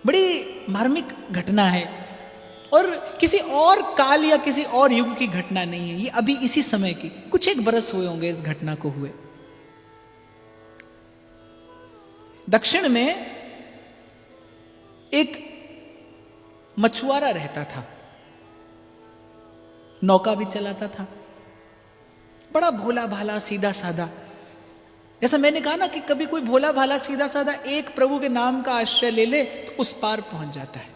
बड़ी मार्मिक घटना है और किसी और काल या किसी और युग की घटना नहीं है, ये अभी इसी समय की, कुछ एक बरस हुए होंगे इस घटना को हुए। दक्षिण में एक मछुआरा रहता था, नौका भी चलाता था, बड़ा भोला भाला सीधा साधा। जैसा मैंने कहा ना कि कभी कोई भोला भाला सीधा साधा एक प्रभु के नाम का आश्रय ले ले तो उस पार पहुंच जाता है।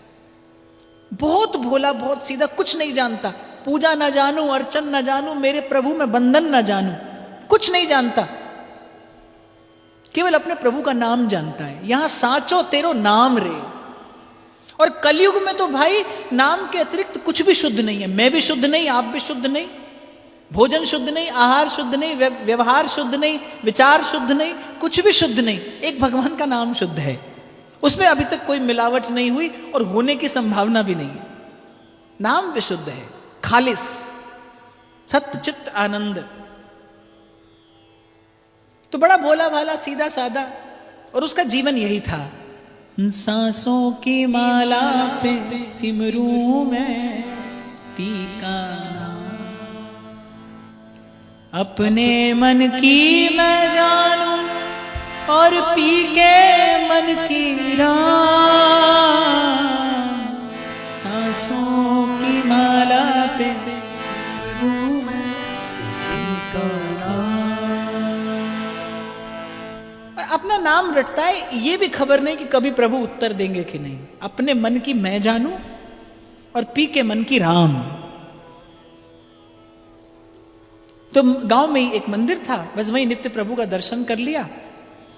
बहुत भोला, बहुत सीधा, कुछ नहीं जानता, पूजा न जानू, अर्चन न जानू, मेरे प्रभु में बंधन न जानू, कुछ नहीं जानता, केवल अपने प्रभु का नाम जानता है। यहां साचो तेरो नाम रे। और कलयुग में तो भाई नाम के अतिरिक्त कुछ भी शुद्ध नहीं है। मैं भी शुद्ध नहीं, आप भी शुद्ध नहीं, भोजन शुद्ध नहीं, आहार शुद्ध नहीं, व्यवहार शुद्ध नहीं, विचार शुद्ध नहीं, कुछ भी शुद्ध नहीं। एक भगवान का नाम शुद्ध है, उसमें अभी तक कोई मिलावट नहीं हुई और होने की संभावना भी नहीं है। नाम विशुद्ध है, खालिस, सत्य चित्त आनंद। तो बड़ा भोला भाला सीधा साधा, और उसका जीवन यही था, सांसों की माला पे सिमरू मैं पी का नाम, अपने मन की मैं जानूं और पी के मन की राम, सांसों की माला पे सिमरू मैं पी का अपना नाम रटता है, ये भी खबर नहीं कि कभी प्रभु उत्तर देंगे कि नहीं। अपने मन की मैं जानूं और पी के मन की राम। तो गांव में ही एक मंदिर था, बस वही नित्य प्रभु का दर्शन कर लिया,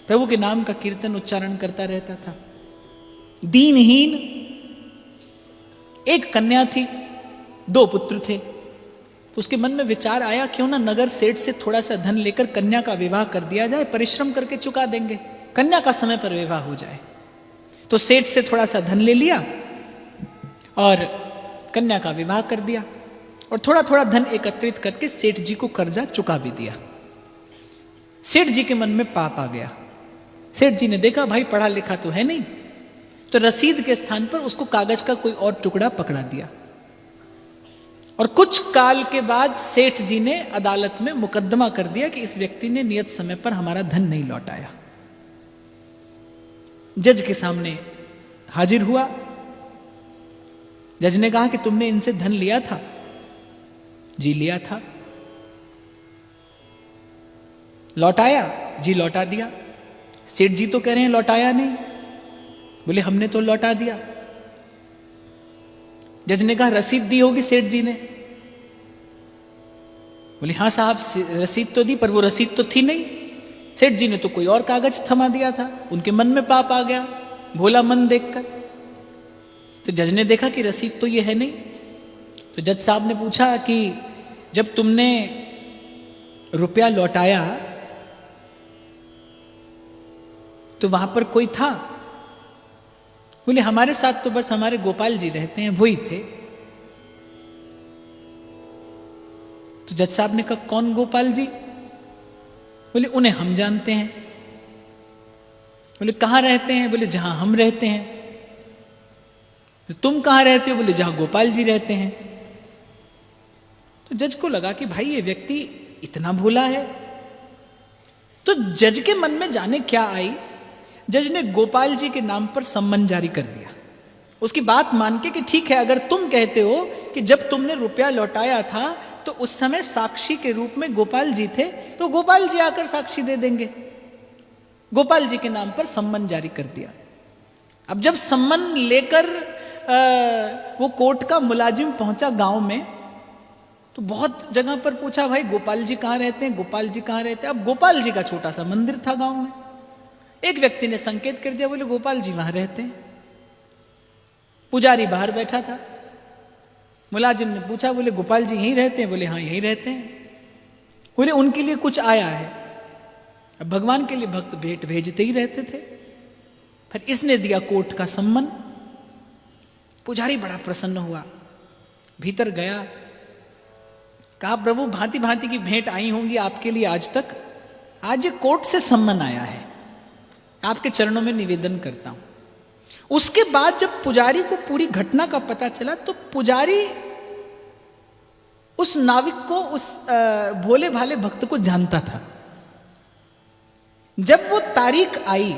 प्रभु के नाम का कीर्तन उच्चारण करता रहता था। दीनहीन, एक कन्या थी, 2 पुत्र थे। तो उसके मन में विचार आया, क्यों ना नगर सेठ से थोड़ा सा धन लेकर कन्या का विवाह कर दिया जाए, परिश्रम करके चुका देंगे, कन्या का समय पर विवाह हो जाए। तो सेठ से थोड़ा सा धन ले लिया और कन्या का विवाह कर दिया, और थोड़ा थोड़ा धन एकत्रित करके सेठ जी को कर्जा चुका भी दिया। सेठ जी के मन में पाप आ गया। सेठ जी ने देखा भाई पढ़ा लिखा तो है नहीं, तो रसीद के स्थान पर उसको कागज का कोई और टुकड़ा पकड़ा दिया। और कुछ काल के बाद सेठ जी ने अदालत में मुकदमा कर दिया कि इस व्यक्ति ने नियत समय पर हमारा धन नहीं लौटाया। जज के सामने हाजिर हुआ। जज ने कहा कि तुमने इनसे धन लिया था? जी लिया था। लौटाया? जी लौटा दिया। सेठ जी तो कह रहे हैं लौटाया नहीं। बोले हमने तो लौटा दिया। जज ने कहा रसीद दी होगी सेठ जी ने? बोले हाँ साहब रसीद तो दी, पर वो रसीद तो थी नहीं। सेठ जी ने तो कोई और कागज थमा दिया था। उनके मन में पाप आ गया भोला मन देखकर। तो जज ने देखा कि रसीद तो ये है नहीं। तो जज साहब ने पूछा कि जब तुमने रुपया लौटाया तो वहां पर कोई था? बोले हमारे साथ तो बस हमारे गोपाल जी रहते हैं, वही थे। तो जज साहब ने कहा कौन गोपाल जी? बोले उन्हें हम जानते हैं। बोले कहां रहते हैं? बोले जहां हम रहते हैं। तुम कहां रहते हो? बोले जहां गोपाल जी रहते हैं। तो जज को लगा कि भाई ये व्यक्ति इतना भोला है। तो जज के मन में जाने क्या आई, जज ने गोपाल जी के नाम पर सम्मन जारी कर दिया। उसकी बात मान के कि ठीक है, अगर तुम कहते हो कि जब तुमने रुपया लौटाया था तो उस समय साक्षी के रूप में गोपाल जी थे, तो गोपाल जी आकर साक्षी दे देंगे। गोपाल जी के नाम पर सम्मन जारी कर दिया। अब जब सम्मन लेकर वो कोर्ट का मुलाजिम पहुंचा गांव में, तो बहुत जगह पर पूछा भाई गोपाल जी कहां रहते हैं, गोपाल जी कहां रहते हैं। अब गोपाल जी का छोटा सा मंदिर था गांव में। एक व्यक्ति ने संकेत कर दिया, बोले गोपाल जी वहां रहते हैं। पुजारी बाहर बैठा था। मुलाजिम ने पूछा, बोले गोपाल जी यहीं रहते हैं? बोले हाँ यहीं रहते हैं। बोले उनके लिए कुछ आया है? अब भगवान के लिए भक्त भेंट भेजते ही रहते थे। फिर इसने दिया कोर्ट का सम्मन। पुजारी बड़ा प्रसन्न हुआ, भीतर गया, कहा प्रभु भांति भांति की भेंट आई होंगी आपके लिए आज तक, आज ये कोर्ट से सम्मन आया है, आपके चरणों में निवेदन करता हूं। उसके बाद जब पुजारी को पूरी घटना का पता चला तो पुजारी उस नाविक को, उस भोले भाले भक्त को जानता था। जब वो तारीख आई,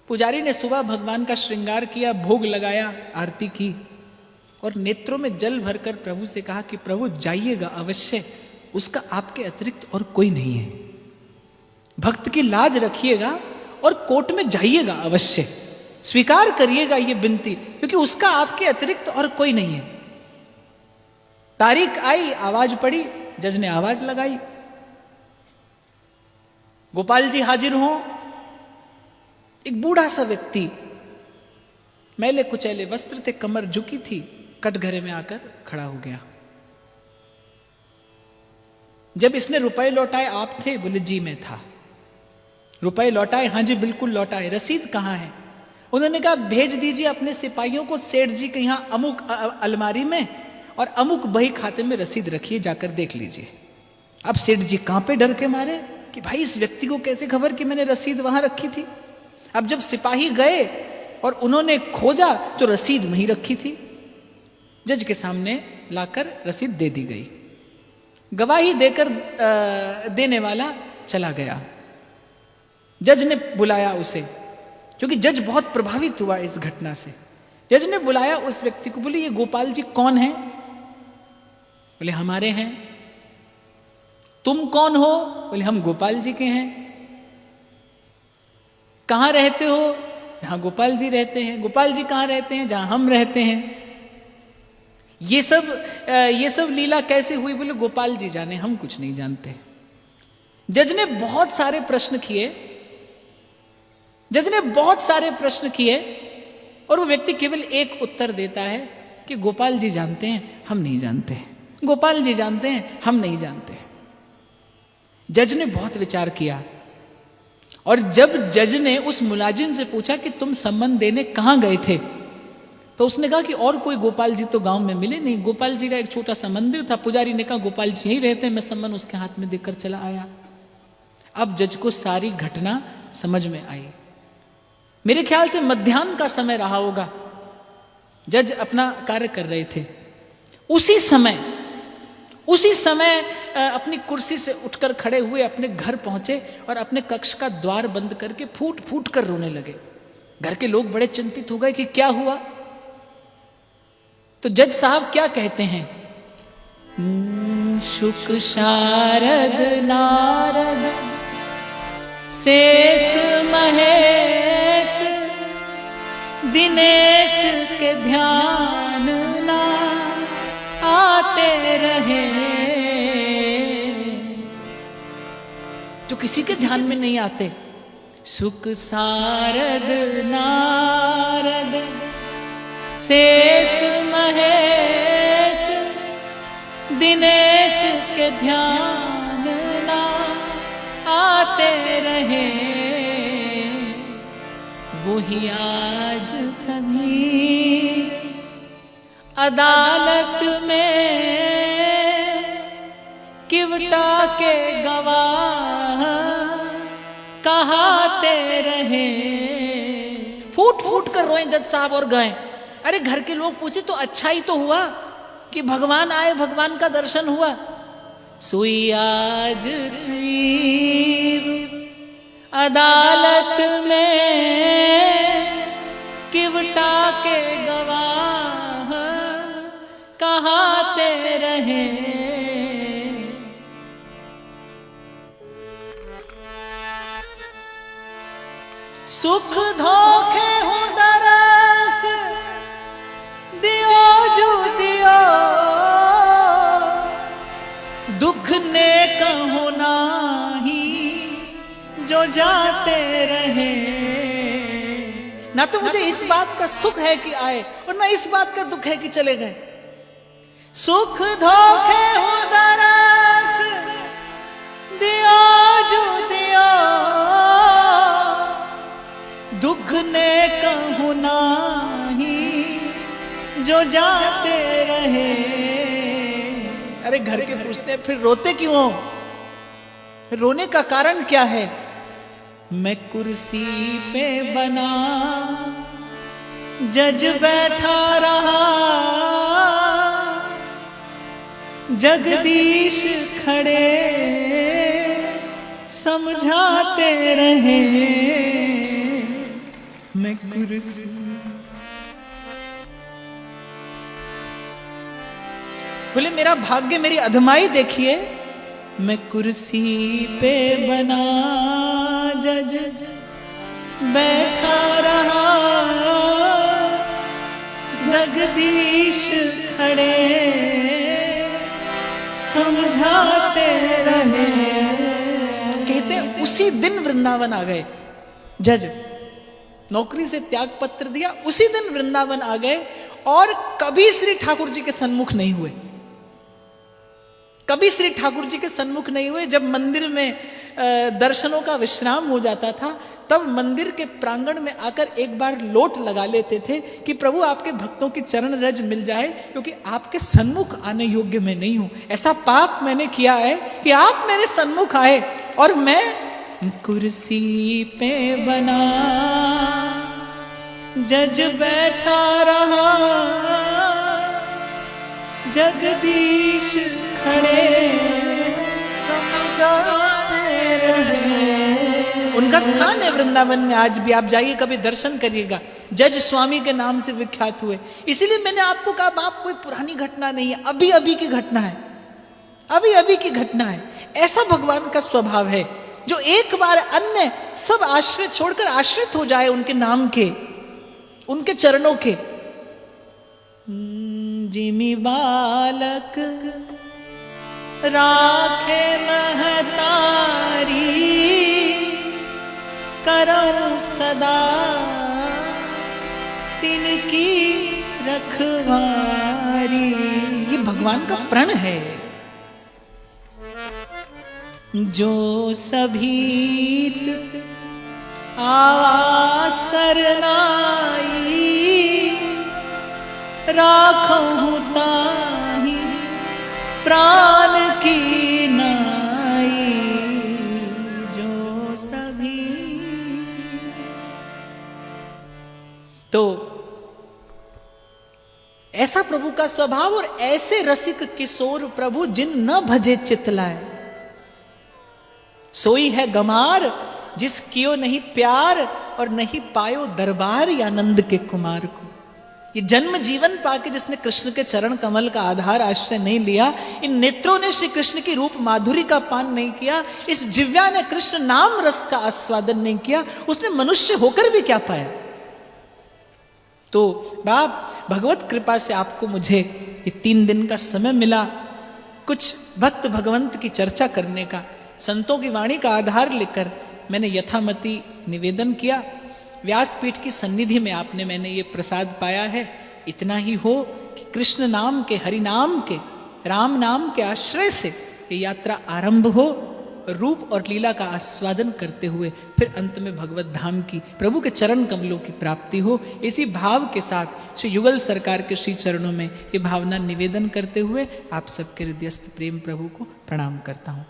पुजारी ने सुबह भगवान का श्रृंगार किया, भोग लगाया, आरती की और नेत्रों में जल भरकर प्रभु से कहा कि प्रभु जाइएगा अवश्य, उसका आपके अतिरिक्त और कोई नहीं है। भक्त की लाज रखिएगा और कोर्ट में जाइएगा अवश्य, स्वीकार करिएगा ये विनती, क्योंकि उसका आपके अतिरिक्त और कोई नहीं है। तारीख आई, आवाज पड़ी, जज ने आवाज लगाई, गोपाल जी हाजिर हो। एक बूढ़ा सा व्यक्ति, मैले कुचैले वस्त्र थे, कमर झुकी थी, कटघरे में आकर खड़ा हो गया। जब इसने रुपए लौटाए, आप थे? बोले जी मैं था। रुपए लौटाए? हाँ जी बिल्कुल लौटाए। रसीद कहाँ है? उन्होंने कहा भेज दीजिए अपने सिपाहियों को, सेठ जी के यहां अमुक अलमारी में और अमुक बही खाते में रसीद रखिए, जाकर देख लीजिए। अब सेठ जी कांपे डर के मारे कि भाई इस व्यक्ति को कैसे खबर कि मैंने रसीद वहां रखी थी। अब जब सिपाही गए और उन्होंने खोजा तो रसीद वहीं रखी थी। जज के सामने लाकर रसीद दे दी गई। गवाही देकर देने वाला चला गया। जज ने बुलाया उसे, क्योंकि जज बहुत प्रभावित हुआ इस घटना से। जज ने बुलाया उस व्यक्ति को, बोले ये गोपाल जी कौन है? बोले हमारे हैं। तुम कौन हो? बोले हम गोपाल जी के हैं। कहां रहते हो? जहां गोपाल जी रहते हैं। गोपाल जी कहां रहते हैं? जहां हम रहते हैं। ये सब लीला कैसे हुई? बोले गोपाल जी जाने, हम कुछ नहीं जानते। जज ने बहुत सारे प्रश्न किए, और वो व्यक्ति केवल एक उत्तर देता है कि गोपाल जी जानते हैं, हम नहीं जानते। गोपाल जी जानते हैं, हम नहीं जानते। जज ने बहुत विचार किया, और जब जज ने उस मुलाजिम से पूछा कि तुम सम्मन देने कहां गए थे, तो उसने कहा कि और कोई गोपाल जी तो गांव में मिले नहीं। गोपाल जी का एक छोटा सा मंदिर था। पुजारी ने कहा गोपाल जी यहीं रहते हैं, मैं सम्मन उसके हाथ में देकर चला आया। अब जज को सारी घटना समझ में आई। मेरे ख्याल से मध्याह्न का समय रहा होगा। जज अपना कार्य कर रहे थे। उसी समय अपनी कुर्सी से उठकर खड़े हुए अपने घर पहुंचे और अपने कक्ष का द्वार बंद करके फूट फूट कर रोने लगे। घर के लोग बड़े चिंतित हो गए कि क्या हुआ। तो जज साहब क्या कहते हैं? शुक शारद नारद शेष महेश दिनेश के ध्यान ना आते रहे। जो किसी के ध्यान में नहीं आते। सुख सारद नारद शेष महेश दिनेश के ध्यान ना आते रहे। वही आज कभी अदालत में किवटा के गवाह कहाते रहे। फूट फूट कर रोए जज साहब और गए। अरे घर के लोग पूछे तो अच्छा ही तो हुआ कि भगवान आए, भगवान का दर्शन हुआ। सोई आज अदालत में किवटा के गवाह कहाते रहे। सुख धोखे हूँ दरस दियो जो दियो, दुख ने कहो नाही जो जाते रहे। ना तो मुझे इस बात का सुख है कि आए और ना इस बात का दुख है कि चले गए। सुख धोखे हूँ दरस दियो जो दियो, दुख ने कहू नाही जो जाते रहे। अरे घर के पूछते फिर रोते क्यों? रोने का कारण क्या है? मैं कुर्सी पे बना जज बैठा रहा, जगदीश खड़े समझाते रहे, मैं कुर्सी। बोले मेरा भाग्य, मेरी अधमाई देखिए, मैं कुर्सी पे बना जज बैठा रहा, जगदीश खड़े समझाते रहे। कहते उसी दिन वृंदावन आ गए जज, नौकरी से त्याग पत्र दिया, उसी दिन वृंदावन आ गए और कभी श्री ठाकुर जी के सन्मुख नहीं हुए, कभी श्री ठाकुर जी के सन्मुख नहीं हुए। जब मंदिर में दर्शनों का विश्राम हो जाता था, तब मंदिर के प्रांगण में आकर एक बार लोट लगा लेते थे कि प्रभु आपके भक्तों की चरण रज मिल जाए, क्योंकि आपके सन्मुख आने योग्य मैं नहीं हूं। ऐसा पाप मैंने किया है कि आप मेरे सन्मुख आए और मैं कुर्सी पे बना जज बैठा रहा, जगदीश खड़े समझाते रहे। उनका स्थान है वृंदावन में, आज भी आप जाइए कभी दर्शन करिएगा। जज स्वामी के नाम से विख्यात हुए। इसीलिए मैंने आपको कहा बाप कोई पुरानी घटना नहीं है, अभी अभी की घटना है, अभी अभी की घटना है। ऐसा भगवान का स्वभाव है जो एक बार अन्य सब आश्रित छोड़कर आश्रित हो जाए उनके नाम के, उनके चरणों के। जिमी बालक राखे महतारी, करम सदा तिनकी रखवारी। ये भगवान का प्रण है। जो सभीत आवा सरनाई, राखहु ताहि प्राण की नाई। जो सभी तो ऐसा प्रभु का स्वभाव, और ऐसे रसिक किशोर प्रभु जिन न भजे चितलाए। सोई है गमार जिस कियो नहीं प्यार, और नहीं पायो दरबार या नंद के कुमार को। ये जन्म जीवन पाके जिसने कृष्ण के चरण कमल का आधार आश्रय नहीं लिया, इन नेत्रों ने श्री कृष्ण की रूप माधुरी का पान नहीं किया, इस जिव्या ने कृष्ण नाम रस का आस्वादन नहीं किया, उसने मनुष्य होकर भी क्या पाया। तो बाप भगवत कृपा से आपको मुझे ये 3 दिन का समय मिला कुछ भक्त भगवंत की चर्चा करने का, संतों की वाणी का आधार लेकर मैंने यथामति निवेदन किया। व्यासपीठ की सन्निधि में आपने मैंने ये प्रसाद पाया है। इतना ही हो कि कृष्ण नाम के, हरि नाम के, राम नाम के आश्रय से ये यात्रा आरंभ हो, रूप और लीला का आस्वादन करते हुए फिर अंत में भगवत धाम की, प्रभु के चरण कमलों की प्राप्ति हो। इसी भाव के साथ श्री युगल सरकार के श्री चरणों में ये भावना निवेदन करते हुए आप सबके हृदयस्थ प्रेम प्रभु को प्रणाम करता हूँ।